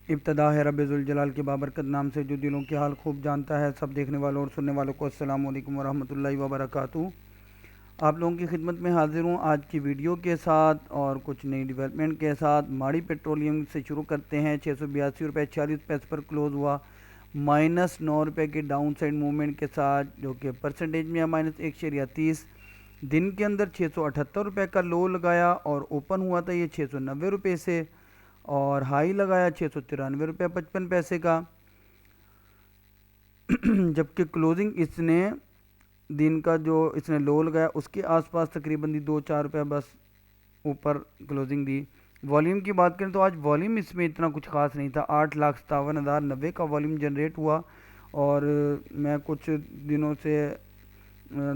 इब्तदा है रब्बिल जलाल के बाबरकत नाम से जो दिलों के हाल खूब जानता है। सब देखने वालों और सुनने वालों को अस्सलाम वालेकुम वरहमतुल्लाहि वबरकातुहू। आप लोगों की खिदमत में हाजिर हूँ आज की वीडियो के साथ और कुछ नई डेवलपमेंट के साथ। माड़ी पेट्रोलियम से शुरू करते हैं। 682 रुपये 40 पैसे पर क्लोज़ हुआ, -9 रुपये के डाउन साइड मूवमेंट के साथ, जो कि परसेंटेज में है -1.30। दिन के अंदर 678 रुपये का लो लगाया और ओपन हुआ था ये 690 रुपये से, और हाई लगाया 693 रुपये 55 पैसे का। जबकि क्लोजिंग इसने दिन का जो इसने लो लगाया उसके आसपास तकरीबन दी 2-4 रुपये बस ऊपर क्लोजिंग दी। वॉल्यूम की बात करें तो आज वॉल्यूम इसमें इतना कुछ खास नहीं था। 8,57,090 का वॉल्यूम जनरेट हुआ। और मैं कुछ दिनों से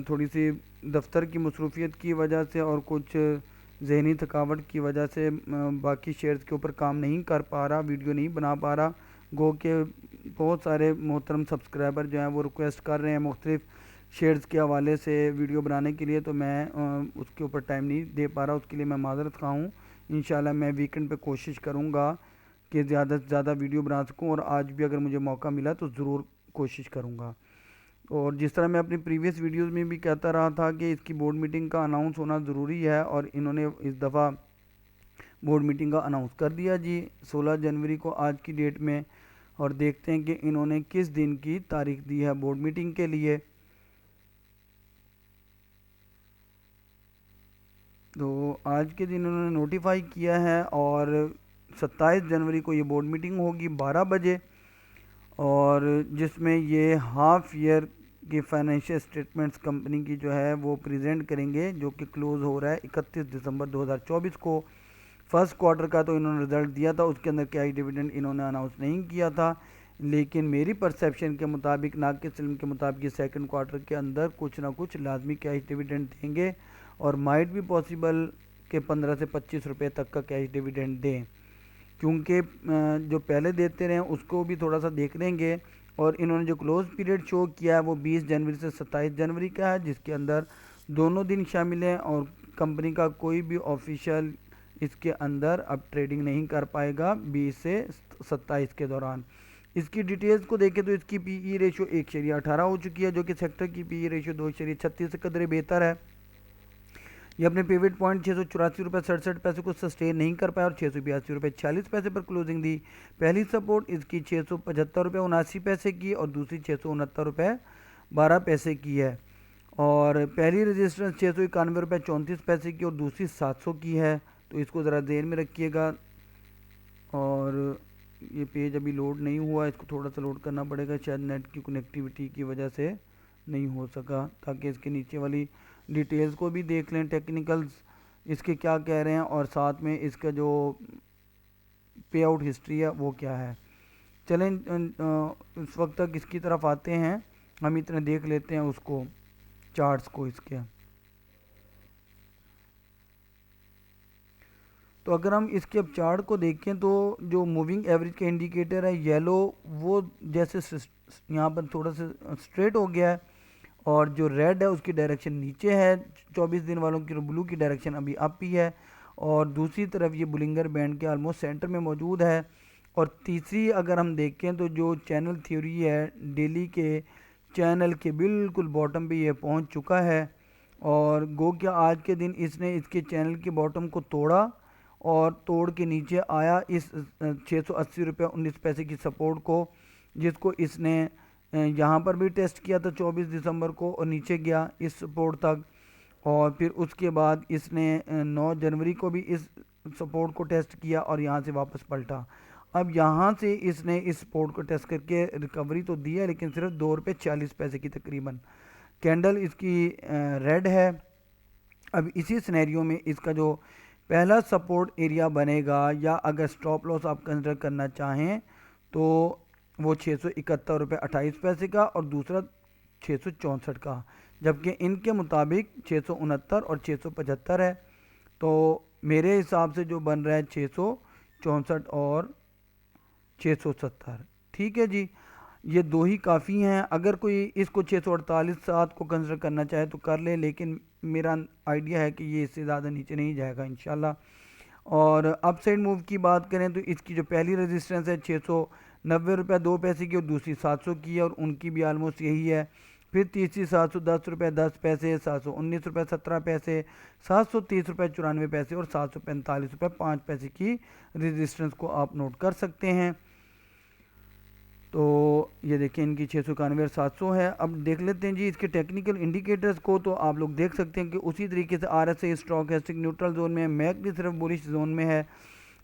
थोड़ी सी दफ्तर की मसरूफियत की वजह से और कुछ जहनी थकावट की वजह से बाकी शेयर्स के ऊपर काम नहीं कर पा रहा, वीडियो नहीं बना पा रहा। गो के बहुत सारे मोहतरम सब्सक्राइबर जो हैं वो रिक्वेस्ट कर रहे हैं मुख्तलिफ शेयर्स के हवाले से वीडियो बनाने के लिए, तो मैं उसके ऊपर टाइम नहीं दे पा रहा। उसके लिए मैं माज़रत खा हूँ। इंशाल्लाह मैं वीकेंड पे कोशिश करूँगा कि ज़्यादा से ज़्यादा वीडियो बना सकूँ, और आज भी अगर मुझे मौका मिला तो ज़रूर कोशिश करूँगा। और जिस तरह मैं अपनी प्रीवियस वीडियोस में भी कहता रहा था कि इसकी बोर्ड मीटिंग का अनाउंस होना ज़रूरी है, और इन्होंने इस दफ़ा बोर्ड मीटिंग का अनाउंस कर दिया जी 16 जनवरी को आज की डेट में। और देखते हैं कि इन्होंने किस दिन की तारीख दी है बोर्ड मीटिंग के लिए। तो आज के दिन उन्होंने नोटिफाई किया है, और 27 जनवरी को ये बोर्ड मीटिंग होगी 12 बजे, और जिसमें ये हाफ ईयर की फाइनेंशियल स्टेटमेंट्स कंपनी की जो है वो प्रेजेंट करेंगे, जो कि क्लोज़ हो रहा है 31 दिसंबर 2024 को। फर्स्ट क्वार्टर का तो इन्होंने रिज़ल्ट दिया था, उसके अंदर कैश डिविडेंड इन्होंने अनाउंस नहीं किया था, लेकिन मेरी परसेप्शन के मुताबिक, नाकिस इल्म के मुताबिक, सेकंड क्वार्टर के अंदर कुछ ना कुछ लाजमी कैश डिविडेंड देंगे, और माइट भी पॉसिबल कि 15 से 25 रुपये तक का कैश डिविडेंड दें, क्योंकि जो पहले देते रहे उसको भी थोड़ा सा देख लेंगे। और इन्होंने जो क्लोज पीरियड शो किया है वो 20 जनवरी से 27 जनवरी का है, जिसके अंदर दोनों दिन शामिल हैं, और कंपनी का कोई भी ऑफिशियल इसके अंदर अब ट्रेडिंग नहीं कर पाएगा 20 से 27 के दौरान। इसकी डिटेल्स को देखें तो इसकी पीई रेशियो 1.18 हो चुकी है, जो कि सेक्टर की पीई रेशियो 2.36 से कदरे बेहतर है। ये अपने पिवट पॉइंट 684 रुपये 67 पैसे को सस्टेन नहीं कर पाया और 682 रुपये 46 पैसे पर क्लोजिंग दी। पहली सपोर्ट इसकी 675 रुपये 79 पैसे की, और दूसरी 669 रुपये 12 पैसे की है। और पहली रजिस्टेंस 691 रुपये 34 पैसे की और दूसरी 700 की है, तो इसको ज़रा देर में रखिएगा। और ये पेज अभी लोड नहीं हुआ, इसको थोड़ा सा लोड करना पड़ेगा, शायद नेट की कनेक्टिविटी की वजह से नहीं हो सका, ताकि इसके नीचे वाली डिटेल्स को भी देख लें, टेक्निकल्स इसके क्या कह रहे हैं, और साथ में इसका जो पे आउट हिस्ट्री है वो क्या है। चलें इस वक्त तक इसकी तरफ आते हैं, हम इतने देख लेते हैं उसको, चार्ट्स को इसके। तो अगर हम इसके अब चार्ट को देखें तो जो मूविंग एवरेज का इंडिकेटर है येलो, वो जैसे यहाँ पर थोड़ा सा स्ट्रेट हो गया है, और जो रेड है उसकी डायरेक्शन नीचे है 24 दिन वालों की, ब्लू की डायरेक्शन अभी अप ही है, और दूसरी तरफ ये बुलिंगर बैंड के ऑलमोस्ट सेंटर में मौजूद है। और तीसरी अगर हम देखें तो जो चैनल थ्योरी है, डेली के चैनल के बिल्कुल बॉटम पे ये पहुंच चुका है, और गो क्या आज के दिन इसने इसके चैनल के बॉटम को तोड़ा और तोड़ के नीचे आया इस 680 रुपये 19 पैसे की सपोर्ट को, जिसको इसने यहाँ पर भी टेस्ट किया था 24 दिसंबर को, और नीचे गया इस सपोर्ट तक। और फिर उसके बाद इसने 9 जनवरी को भी इस सपोर्ट को टेस्ट किया और यहाँ से वापस पलटा। अब यहाँ से इसने इस सपोर्ट को टेस्ट करके रिकवरी तो दी है, लेकिन सिर्फ 2 रुपये 40 पैसे की तकरीबन कैंडल इसकी रेड है। अब इसी सिनेरियो में इसका जो पहला सपोर्ट एरिया बनेगा, या अगर स्टॉप लॉस आप कंसिडर करना चाहें, तो वो 671 रुपये 28 पैसे का, और दूसरा 664 का, जबकि इनके मुताबिक 669 और 675 है। तो मेरे हिसाब से जो बन रहा है 664 और 670। ठीक है जी, ये दो ही काफ़ी हैं। अगर कोई इसको 648 को कंसिडर करना चाहे तो कर ले, लेकिन मेरा आइडिया है कि ये इससे ज़्यादा नीचे नहीं जाएगा इंशाल्लाह। और अपसाइड मूव की बात करें तो इसकी जो पहली रेजिस्टेंस है 690 रुपये 2 पैसे की और दूसरी 700 की है और उनकी भी आलमोस्ट यही है। फिर तीसरी 710 रुपये 10 पैसे, 719 रुपये 17 पैसे, 730 रुपये 94 पैसे और 745 रुपये 5 पैसे की रेजिस्टेंस को आप नोट कर सकते हैं। तो ये देखिए इनकी 691 और 700 है। अब देख लेते हैं जी इसके टेक्निकल इंडिकेटर्स को। तो आप लोग देख सकते हैं कि उसी तरीके से RSI स्टॉक है न्यूट्रल जोन में है, मैकडी सिर्फ बुलिश जोन में है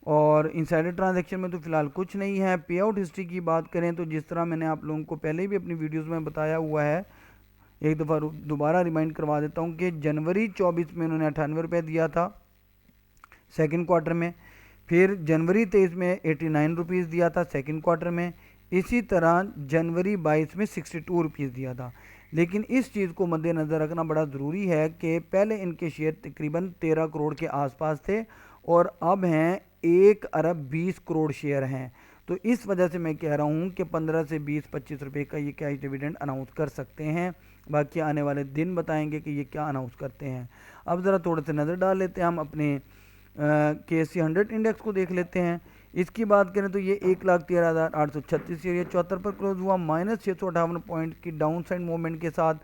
और इनसाइडर ट्रांजैक्शन में तो फिलहाल कुछ नहीं है। पे आउट हिस्ट्री की बात करें तो जिस तरह मैंने आप लोगों को पहले भी अपनी वीडियोज़ में बताया हुआ है, एक दफ़ा दोबारा रिमाइंड करवा देता हूँ कि जनवरी 24 में इन्होंने 98 रुपये दिया था सेकंड क्वार्टर में, फिर जनवरी 23 में 89 रुपीज़ दिया था सेकंड क्वार्टर में, इसी तरह जनवरी 22 में 62 रुपीज़ दिया था। लेकिन इस चीज़ को मद्देनज़र रखना बड़ा ज़रूरी है कि पहले इनके शेयर तकरीबन 13 करोड़ के आसपास थे और अब हैं 1 अरब 20 करोड़ शेयर हैं। तो इस वजह से मैं कह रहा हूँ कि 15 से 20-25 रुपये का ये कैश डिविडेंड अनाउंस कर सकते हैं। बाकी आने वाले दिन बताएंगे कि ये क्या अनाउंस करते हैं। अब ज़रा थोड़े से नज़र डाल लेते हैं हम अपने KSE 100 इंडेक्स को देख लेते हैं। इसकी बात करें तो ये 1,13,836 से ये 74 पर क्लोज हुआ, -658 पॉइंट की डाउन साइड मूवमेंट के साथ।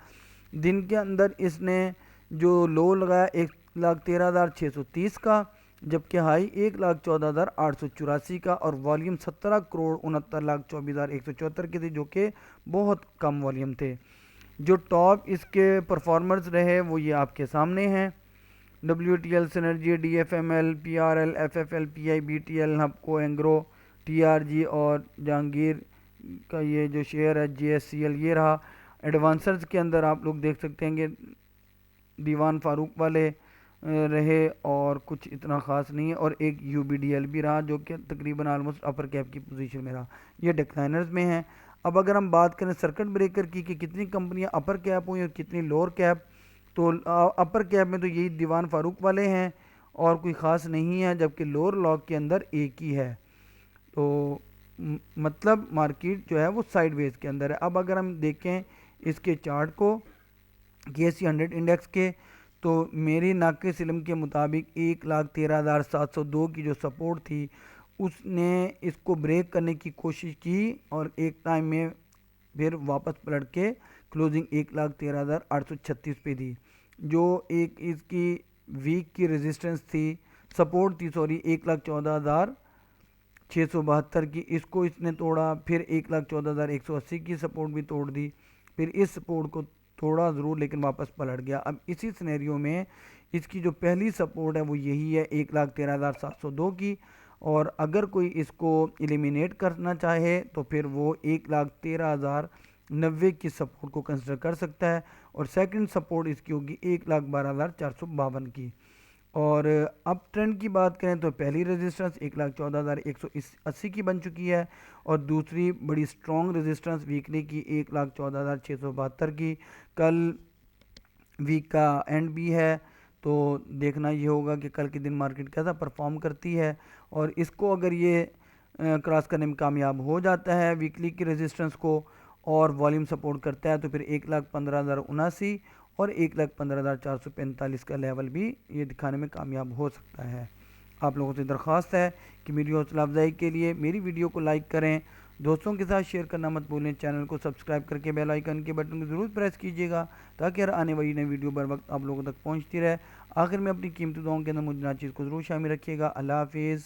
दिन के अंदर इसने जो लो लगाया 1,13,630 का, जबकि हाई 1,14,884 का और वॉल्यूम 17,69,24,174 के थे, जो कि बहुत कम वॉल्यूम थे। जो टॉप इसके परफॉर्मर्स रहे वो ये आपके सामने हैं। WTL, synergy, DFML, PRL, FFL, PI, BTL, हपको, एंग्रो, TRG और जहांगीर का ये जो शेयर है JSCL ये रहा। एडवांसर्स के अंदर आप लोग देख सकते हैं कि दीवान फारूक वाले रहे और कुछ इतना ख़ास नहीं है, और एक UBDL भी रहा जो कि तकरीबन आलमोस्ट अपर कैप की पोजीशन में रहा। ये डिक्लाइनर्स में है। अब अगर हम बात करें सर्किट ब्रेकर की कि कितनी कंपनियां अपर कैप हुई और कितनी लोअर कैप, तो अपर कैप में तो यही दीवान फारूक वाले हैं और कोई ख़ास नहीं है, जबकि लोअर लॉक के अंदर एक ही है। तो मतलब मार्केट जो है वो साइडवेज के अंदर है। अब अगर हम देखें इसके चार्ट को KSE 100 इंडेक्स के, तो मेरी नाक़िस इल्म के मुताबिक 1,13,702 की जो सपोर्ट थी उसने इसको ब्रेक करने की कोशिश की और एक टाइम में फिर वापस पलट के क्लोजिंग 1,13,836 पे दी। जो एक इसकी वीक की रेजिस्टेंस थी, सपोर्ट थी सॉरी, 1,14,672 की, इसको इसने तोड़ा। फिर 1,14,180 की सपोर्ट भी तोड़ दी, फिर इस सपोर्ट को थोड़ा ज़रूर लेकिन वापस पलट गया। अब इसी सिनेरियो में इसकी जो पहली सपोर्ट है वो यही है 1,13,702 की, और अगर कोई इसको एलिमिनेट करना चाहे तो फिर वो 1,13,090 की सपोर्ट को कंसिडर कर सकता है, और सेकंड सपोर्ट इसकी होगी 1,12,452 की। और अब ट्रेंड की बात करें तो पहली रेजिस्टेंस 1,14,180 की बन चुकी है और दूसरी बड़ी स्ट्रॉन्ग रेजिस्टेंस वीकली की 1,14,672 की। कल वीक का एंड भी है, तो देखना ये होगा कि कल के दिन मार्केट कैसा परफॉर्म करती है, और इसको अगर ये क्रॉस करने में कामयाब हो जाता है वीकली की रेजिस्टेंस को और वॉल्यूम सपोर्ट करता है, तो फिर 1,15,079 और 1,15,445 का लेवल भी ये दिखाने में कामयाब हो सकता है। आप लोगों से दरख्वास्त है कि मेरी हौसला अफजाई के लिए मेरी वीडियो को लाइक करें, दोस्तों के साथ शेयर करना मत भूलें, चैनल को सब्सक्राइब करके बेल आइकन के बटन को ज़रूर प्रेस कीजिएगा ताकि हर आने वाली नई वीडियो बर वक्त आप लोगों तक पहुंचती रहे। आखिर में अपनी कीमती दुआओं के अंदर मुझे नाचीज़ को ज़रूर शामिल रखिएगा। अल्लाह हाफिज़।